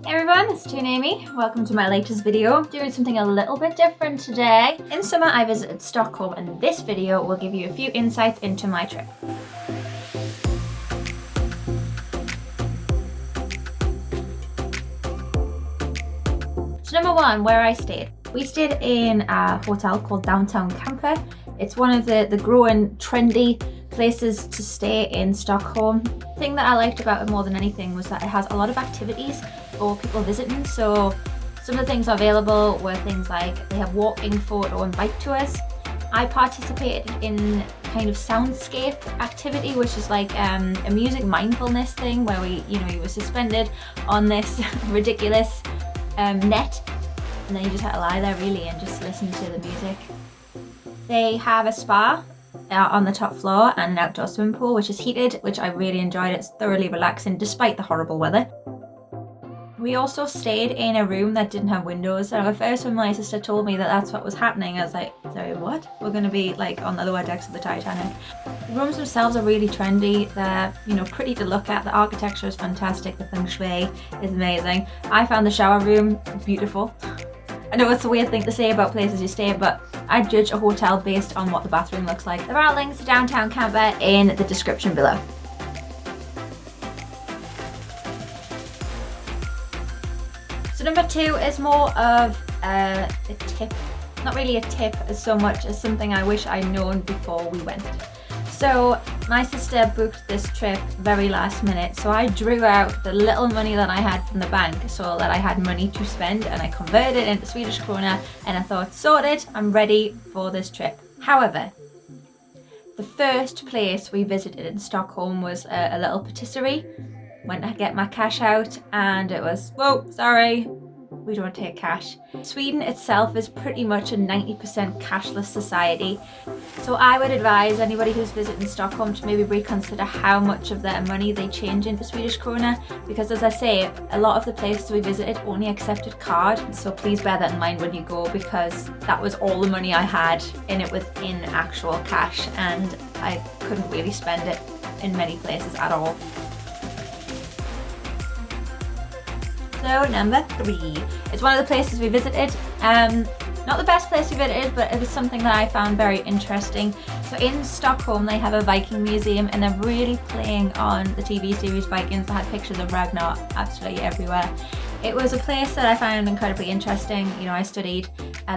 Hey everyone, it's Toon Amy. Welcome to my latest video. Doing something a little bit different today. In summer I visited Stockholm and this video will give you a few insights into my trip. So number one, where I stayed. We stayed in a hotel called Downtown Camper. It's one of the growing trendy places to stay in Stockholm. The thing that I liked about it more than anything was that it has a lot of activities for people visiting. So some of the things available were things like they have walking, photo and bike tours. I participated in kind of soundscape activity, which is like a music mindfulness thing where you were suspended on this ridiculous net, and then you just had to lie there really and just listen to the music. They have a spa on the top floor and an outdoor swimming pool which is heated, which I really enjoyed. It's thoroughly relaxing despite the horrible weather. We also stayed in a room that didn't have windows. So at first when my sister told me that that's what was happening, I was like, sorry, what? We're going to be like on the lower decks of the Titanic. The rooms themselves are really trendy. They're, pretty to look at. The architecture is fantastic. The feng shui is amazing. I found the shower room beautiful. I know it's a weird thing to say about places you stay, but I judge a hotel based on what the bathroom looks like. There are links to Downtown Camper in the description below. So number two is more of a tip. Not really a tip as so much as something I wish I'd known before we went. So my sister booked this trip very last minute, so I drew out the little money that I had from the bank so that I had money to spend, and I converted it into Swedish krona and I thought, sorted, I'm ready for this trip. However, the first place we visited in Stockholm was a little patisserie. Went to get my cash out and it was, whoa, sorry, we don't take cash. Sweden itself is pretty much a 90% cashless society. So I would advise anybody who's visiting Stockholm to maybe reconsider how much of their money they change into Swedish krona, because as I say, a lot of the places we visited only accepted card. So please bear that in mind when you go, because that was all the money I had and it was in actual cash and I couldn't really spend it in many places at all. So number three, it's one of the places we visited. Not the best place we visited, but it was something that I found very interesting. So in Stockholm, they have a Viking museum and they're really playing on the TV series Vikings that had pictures of Ragnar absolutely everywhere. It was a place that I found incredibly interesting. I studied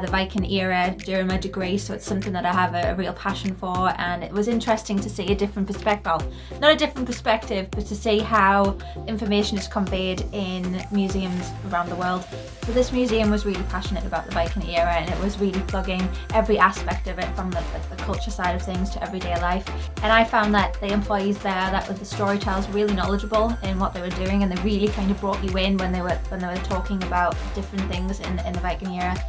the Viking era during my degree, so it's something that I have a real passion for, and it was interesting to see a different perspective, well, not a different perspective, but to see how information is conveyed in museums around the world. So this museum was really passionate about the Viking era, and it was really plugging every aspect of it, from the culture side of things to everyday life. And I found that the employees there, that were the storytellers, really knowledgeable in what they were doing, and they really kind of brought you in when they were talking about different things in the Viking era.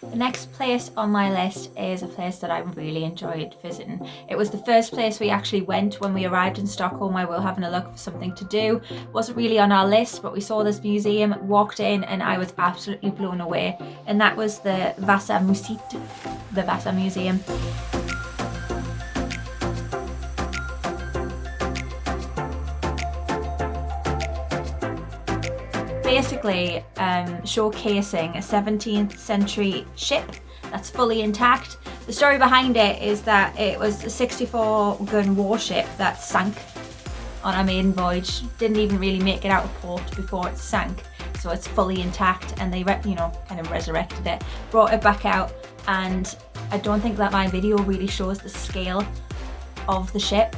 The next place on my list is a place that I really enjoyed visiting. It was the first place we actually went when we arrived in Stockholm. I were having a look for something to do. Wasn't really on our list, but we saw this museum, walked in, and I was absolutely blown away. And that was the VASA MUSEET, the VASA Museum. Basically showcasing a 17th century ship that's fully intact. The story behind it is that it was a 64-gun warship that sank on a maiden voyage. Didn't even really make it out of port before it sank, so it's fully intact, and they kind of resurrected it, brought it back out, and I don't think that my video really shows the scale of the ship.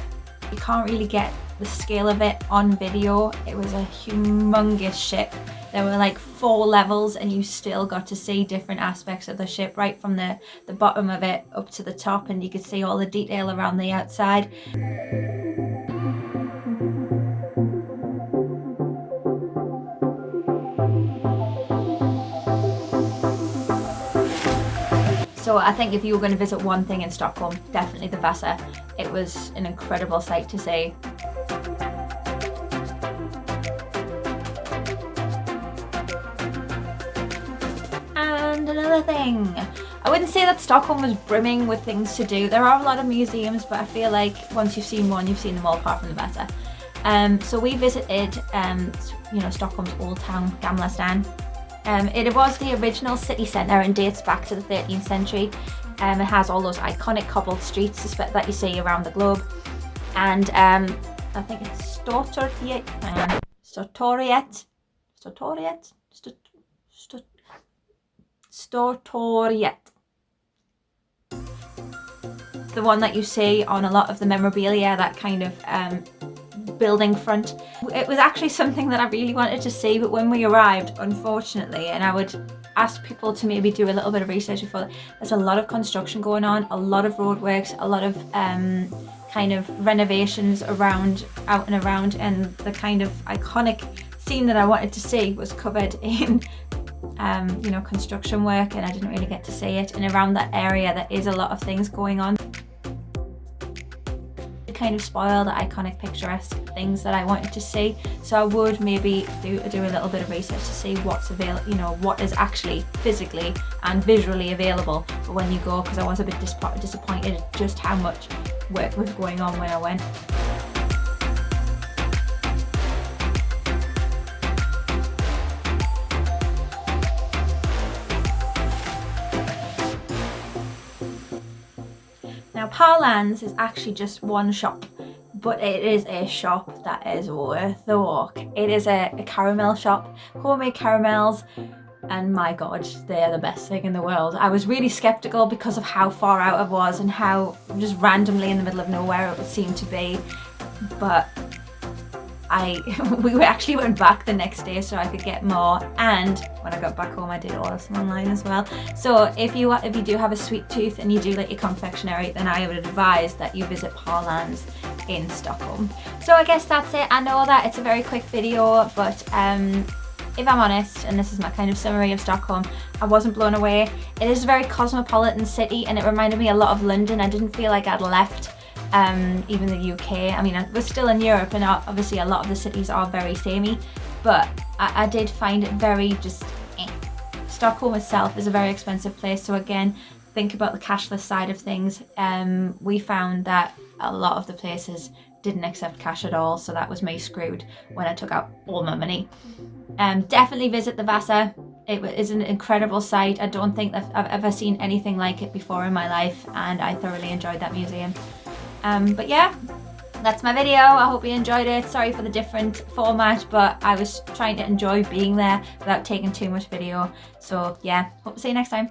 You can't really get the scale of it on video. It was a humongous ship. There were like 4 levels and you still got to see different aspects of the ship, right from the bottom of it up to the top, and you could see all the detail around the outside. So I think if you were going to visit one thing in Stockholm, definitely the VASA. It was an incredible sight to see. And another thing, I wouldn't say that Stockholm was brimming with things to do. There are a lot of museums, but I feel like once you've seen one, you've seen them all apart from the VASA. So we visited, Stockholm's Old Town, Gamla Stan. It was the original city centre and dates back to the 13th century. It has all those iconic cobbled streets that you see around the globe. And I think it's Stortorget. It's the one that you see on a lot of the memorabilia, that kind of building front. It was actually something that I really wanted to see, but when we arrived, unfortunately, and I would ask people to maybe do a little bit of research before, there's a lot of construction going on, a lot of roadworks, a lot of kind of renovations out and around, and the kind of iconic scene that I wanted to see was covered in construction work, and I didn't really get to see it. And around that area there is a lot of things going on. It kind of spoil the iconic picturesque things that I wanted to see, so I would maybe do a little bit of research to see what's available, what is actually physically and visually available for when you go, because I was a bit disappointed at just how much work was going on when I went. Now PARLANS is actually just one shop, but it is a shop that is worth the walk. It is a caramel shop, homemade caramels, and my god, they're the best thing in the world. I was really skeptical because of how far out I was and how just randomly in the middle of nowhere it would seem to be, but we actually went back the next day so I could get more, and when I got back home I did order some online as well. So if you do have a sweet tooth and you do like your confectionery, then I would advise that you visit PARLANS in Stockholm. So I guess that's it. I know that it's a very quick video, but if I'm honest, and this is my kind of summary of Stockholm, I wasn't blown away. It is a very cosmopolitan city and it reminded me a lot of London. I didn't feel like I'd left even the UK. I mean, we're still in Europe and obviously a lot of the cities are very samey, but I did find it very just Stockholm itself is a very expensive place, so again, think about the cashless side of things. We found that a lot of the places didn't accept cash at all, so that was me screwed when I took out all my money. Definitely visit the VASA. It is an incredible site. I don't think that I've ever seen anything like it before in my life, and I thoroughly enjoyed that museum. But yeah, that's my video. I hope you enjoyed it. Sorry for the different format, but I was trying to enjoy being there without taking too much video. So yeah, hope to see you next time.